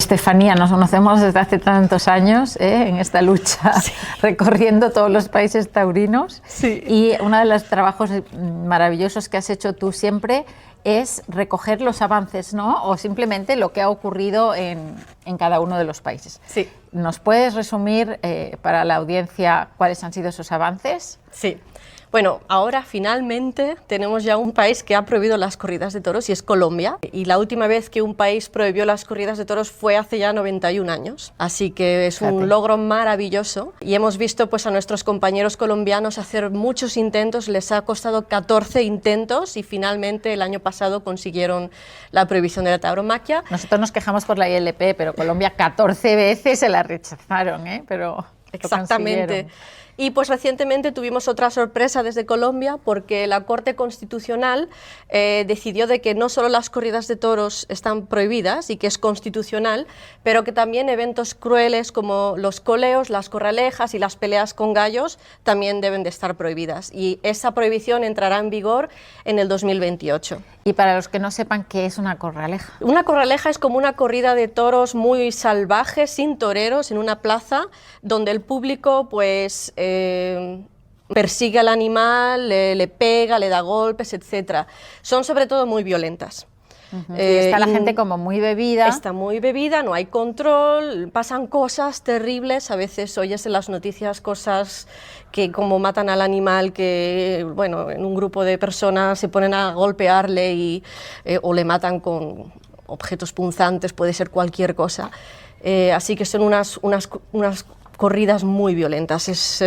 Estefanía, nos conocemos desde hace tantos años en esta lucha, sí, recorriendo todos los países taurinos. Sí. Y uno de los trabajos maravillosos que has hecho tú siempre es recoger los avances, ¿no? O simplemente lo que ha ocurrido en cada uno de los países. Sí. ¿Nos puedes resumir para la audiencia cuáles han sido esos avances? Sí. Bueno, ahora finalmente tenemos ya un país que ha prohibido las corridas de toros y es Colombia. Y la última vez que un país prohibió las corridas de toros fue hace ya 91 años. Así que es un logro maravilloso. Y hemos visto pues, a nuestros compañeros colombianos hacer muchos intentos. Les ha costado 14 intentos y finalmente el año pasado consiguieron la prohibición de la tauromaquia. Nosotros nos quejamos por la ILP, pero Colombia 14 veces se la rechazaron, ¿eh? Pero exactamente. Y pues recientemente tuvimos otra sorpresa desde Colombia porque la Corte Constitucional decidió de que no solo las corridas de toros están prohibidas y que es constitucional, pero que también eventos crueles como los coleos, las corralejas y las peleas con gallos también deben de estar prohibidas. Y esa prohibición entrará en vigor en el 2028. Y para los que no sepan qué es una corraleja. Una corraleja es como una corrida de toros muy salvaje, sin toreros, en una plaza donde el público pues persigue al animal, le pega, le da golpes, etc. Son sobre todo muy violentas. Y está la gente como muy bebida. Está muy bebida, no hay control, pasan cosas terribles, a veces oyes en las noticias cosas que como matan al animal, que bueno, en un grupo de personas se ponen a golpearle o le matan con objetos punzantes, puede ser cualquier cosa. Así que son unas corridas muy violentas, es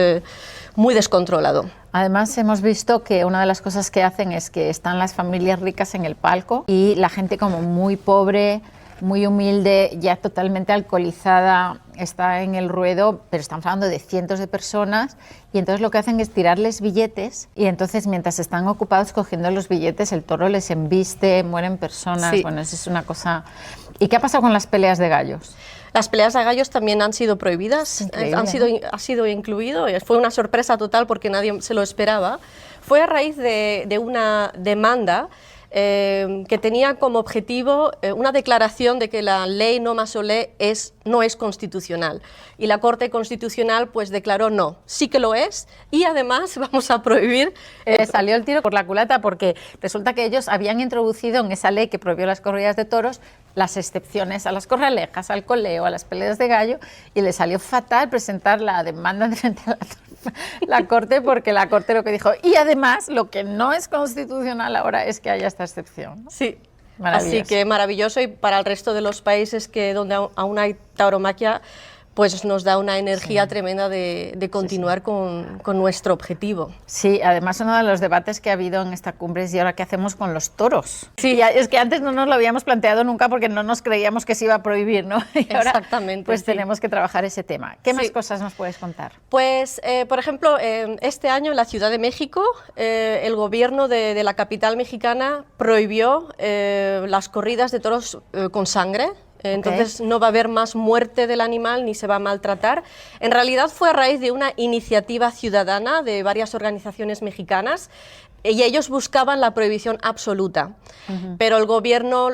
muy descontrolado. Además hemos visto que una de las cosas que hacen es que están las familias ricas en el palco y la gente como muy pobre, muy humilde, ya totalmente alcoholizada, está en el ruedo, pero estamos hablando de cientos de personas y entonces lo que hacen es tirarles billetes y entonces mientras están ocupados cogiendo los billetes el toro les embiste, mueren personas, sí. Bueno, eso es una cosa... ¿Y qué ha pasado con las peleas de gallos? Las peleas de gallos también han sido prohibidas, ha sido incluido, fue una sorpresa total porque nadie se lo esperaba. Fue a raíz de una demanda que tenía como objetivo una declaración de que la ley No Más Olé no es constitucional. Y la Corte Constitucional pues declaró no, sí que lo es, y además vamos a prohibir... Salió el tiro por la culata porque resulta que ellos habían introducido en esa ley que prohibió las corridas de toros las excepciones a las corralejas, al coleo, a las peleas de gallo, y le salió fatal presentar la demanda frente a la Corte, porque la Corte lo que dijo, y además lo que no es constitucional ahora es que haya esta excepción. Sí, así que maravilloso, y para el resto de los países donde aún hay tauromaquia, pues nos da una energía tremenda de continuar con nuestro objetivo. Sí, además uno de los debates que ha habido en esta cumbre es ¿y ahora qué hacemos con los toros? Sí, es que antes no nos lo habíamos planteado nunca porque no nos creíamos que se iba a prohibir, ¿no? Y ahora, exactamente. Pues tenemos que trabajar ese tema. ¿Qué más cosas nos puedes contar? Pues, por ejemplo, este año en la Ciudad de México, el gobierno de la capital mexicana prohibió las corridas de toros con sangre. Entonces no va a haber más muerte del animal ni se va a maltratar. En realidad fue a raíz de una iniciativa ciudadana de varias organizaciones mexicanas y ellos buscaban la prohibición absoluta, pero el gobierno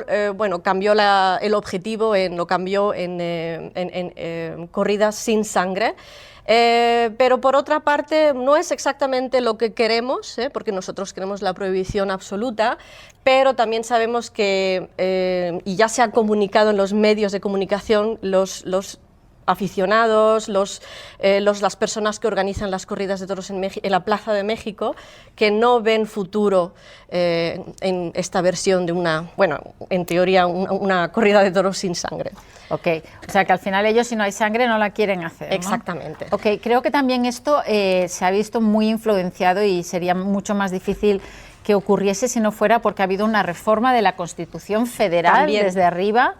cambió el objetivo, lo cambió en corridas sin sangre. Pero por otra parte no es exactamente lo que queremos, porque nosotros queremos la prohibición absoluta, pero también sabemos que, y ya se ha comunicado en los medios de comunicación, los aficionados, las personas que organizan las corridas de toros en la Plaza de México, que no ven futuro en esta versión de en teoría, una corrida de toros sin sangre. Ok, o sea que al final ellos si no hay sangre no la quieren hacer, ¿no? Exactamente. Ok, creo que también esto se ha visto muy influenciado y sería mucho más difícil que ocurriese si no fuera porque ha habido una reforma de la Constitución Federal también, desde arriba,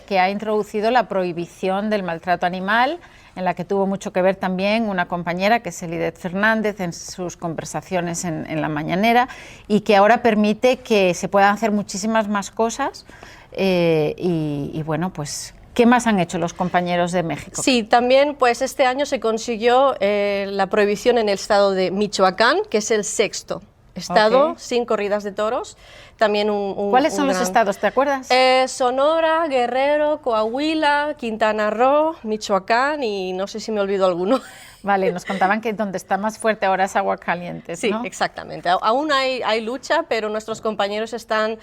que ha introducido la prohibición del maltrato animal, en la que tuvo mucho que ver también una compañera que es Elidet Fernández en sus conversaciones en la mañanera, y que ahora permite que se puedan hacer muchísimas más cosas. Y bueno, pues, ¿qué más han hecho los compañeros de México? Sí, también pues este año se consiguió la prohibición en el estado de Michoacán, que es el sexto estado sin corridas de toros. También ¿Cuáles son los estados, te acuerdas? Sonora, Guerrero, Coahuila, Quintana Roo, Michoacán y no sé si me olvido alguno. Vale, nos contaban que donde está más fuerte ahora es Aguascalientes, ¿no? Sí, exactamente. Aún hay lucha, pero nuestros compañeros han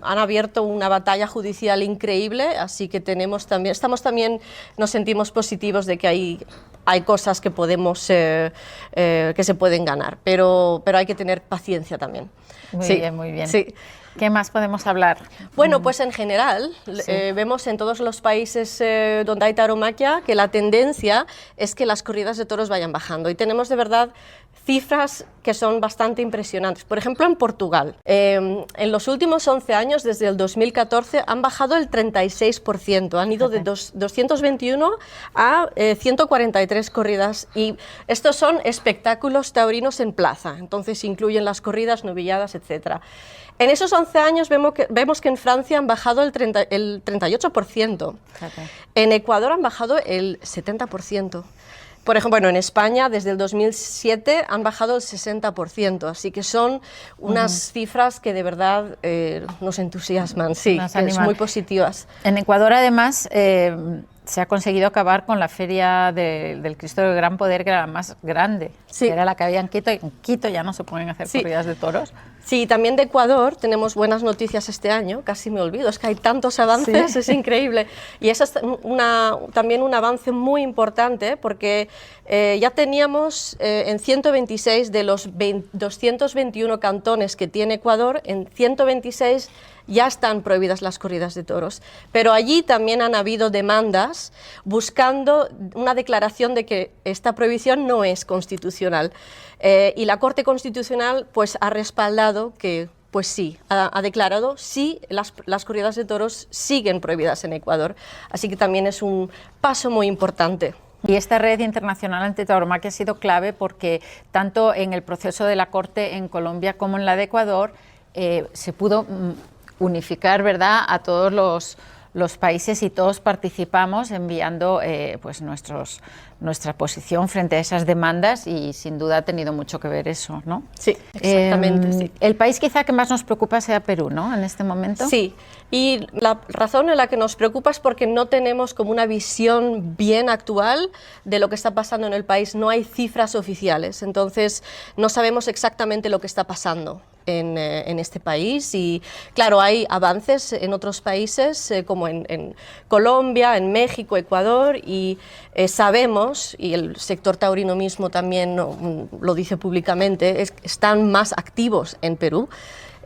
abierto una batalla judicial increíble, así que nos sentimos positivos de que hay cosas que que se pueden ganar, pero hay que tener paciencia también. Muy bien, muy bien. Sí. ¿Qué más podemos hablar? Bueno, pues en general vemos en todos los países donde hay tauromaquia que la tendencia es que las corridas de toros vayan bajando y tenemos de verdad cifras que son bastante impresionantes. Por ejemplo, en Portugal, en los últimos 11 años, desde el 2014, han bajado el 36%, han ido de 221 a 143 corridas y estos son espectáculos taurinos en plaza, entonces incluyen las corridas, novilladas, etc. En esos 11 años vemos que en Francia han bajado el 38%, en Ecuador han bajado el 70%. Por ejemplo, en España desde el 2007 han bajado el 60%, así que son unas cifras que de verdad nos entusiasman, sí, que son muy positivas. En Ecuador además se ha conseguido acabar con la feria del Cristo del Gran Poder, que era la más grande, que era la que había en Quito, y en Quito ya no se pueden hacer corridas de toros. Sí, también de Ecuador tenemos buenas noticias este año, casi me olvido, es que hay tantos avances, es increíble. Y eso es también un avance muy importante porque ya teníamos en 126 de los 221 cantones que tiene Ecuador, en 126 ya están prohibidas las corridas de toros, pero allí también han habido demandas buscando una declaración de que esta prohibición no es constitucional. Y la Corte Constitucional pues ha respaldado que pues sí, ha declarado sí, las corridas de toros siguen prohibidas en Ecuador, así que también es un paso muy importante. Y esta red internacional antitauromaquia ha sido clave porque tanto en el proceso de la Corte en Colombia como en la de Ecuador se pudo unificar, ¿verdad?, a todos los países y todos participamos enviando pues nuestra posición frente a esas demandas y sin duda ha tenido mucho que ver eso, ¿no? Sí, exactamente. Sí. El país quizá que más nos preocupa sea Perú, ¿no?, en este momento. Sí, y la razón en la que nos preocupa es porque no tenemos como una visión bien actual de lo que está pasando en el país, no hay cifras oficiales, entonces no sabemos exactamente lo que está pasando en este país y claro, hay avances en otros países como en Colombia, en México, Ecuador y sabemos, y el sector taurino mismo también lo dice públicamente, están más activos en Perú.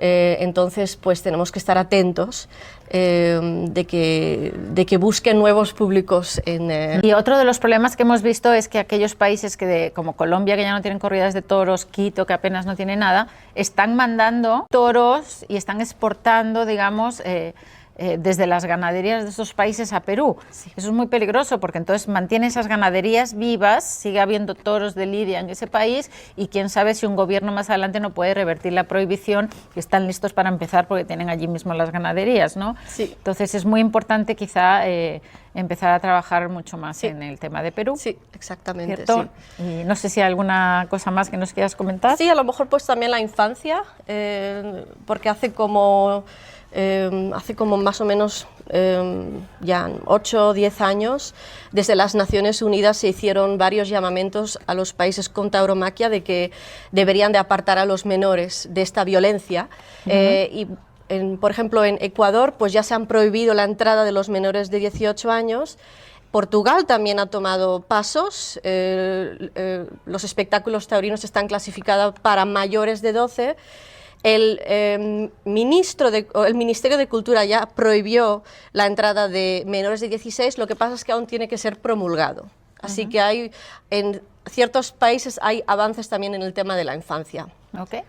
Entonces pues tenemos que estar atentos de que busquen nuevos públicos. Y otro de los problemas que hemos visto es que aquellos países como Colombia, que ya no tienen corridas de toros, Quito, que apenas no tiene nada, están mandando toros y están exportando, digamos, desde las ganaderías de esos países a Perú. Sí. Eso es muy peligroso porque entonces mantiene esas ganaderías vivas, sigue habiendo toros de lidia en ese país y quién sabe si un gobierno más adelante no puede revertir la prohibición, que están listos para empezar porque tienen allí mismo las ganaderías, ¿no? Sí. Entonces es muy importante quizá empezar a trabajar mucho más en el tema de Perú. Sí, exactamente. ¿Cierto? Sí. Y no sé si hay alguna cosa más que nos quieras comentar. Sí, a lo mejor pues también la infancia, porque hace como más o menos ya 8 o 10 años, desde las Naciones Unidas se hicieron varios llamamientos a los países con tauromaquia de que deberían de apartar a los menores de esta violencia. Por ejemplo, en Ecuador pues ya se han prohibido la entrada de los menores de 18 años. Portugal también ha tomado pasos, los espectáculos taurinos están clasificados para mayores de 12. El Ministerio de Cultura ya prohibió la entrada de menores de 16, lo que pasa es que aún tiene que ser promulgado. Así que en ciertos países hay avances también en el tema de la infancia. Okay.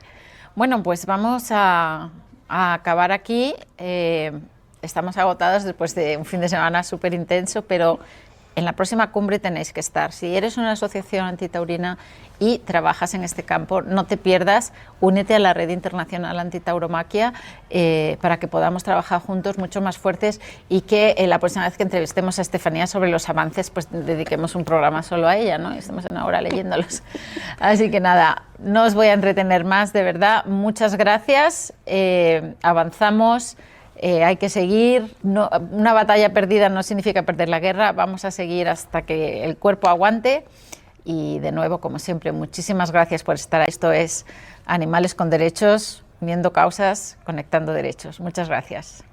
Bueno, pues vamos a acabar aquí. Estamos agotados después de un fin de semana súper intenso, pero en la próxima cumbre tenéis que estar. Si eres una asociación antitaurina y trabajas en este campo, no te pierdas, únete a la Red Internacional Antitauromaquia para que podamos trabajar juntos mucho más fuertes y que la próxima vez que entrevistemos a Estefanía sobre los avances, pues dediquemos un programa solo a ella, ¿no? Estamos una hora leyéndolos. Así que nada, no os voy a entretener más, de verdad, muchas gracias, avanzamos. Hay que seguir, una batalla perdida no significa perder la guerra, vamos a seguir hasta que el cuerpo aguante y de nuevo, como siempre, muchísimas gracias por estar ahí. Esto es Animales con Derechos, uniendo causas, conectando derechos. Muchas gracias.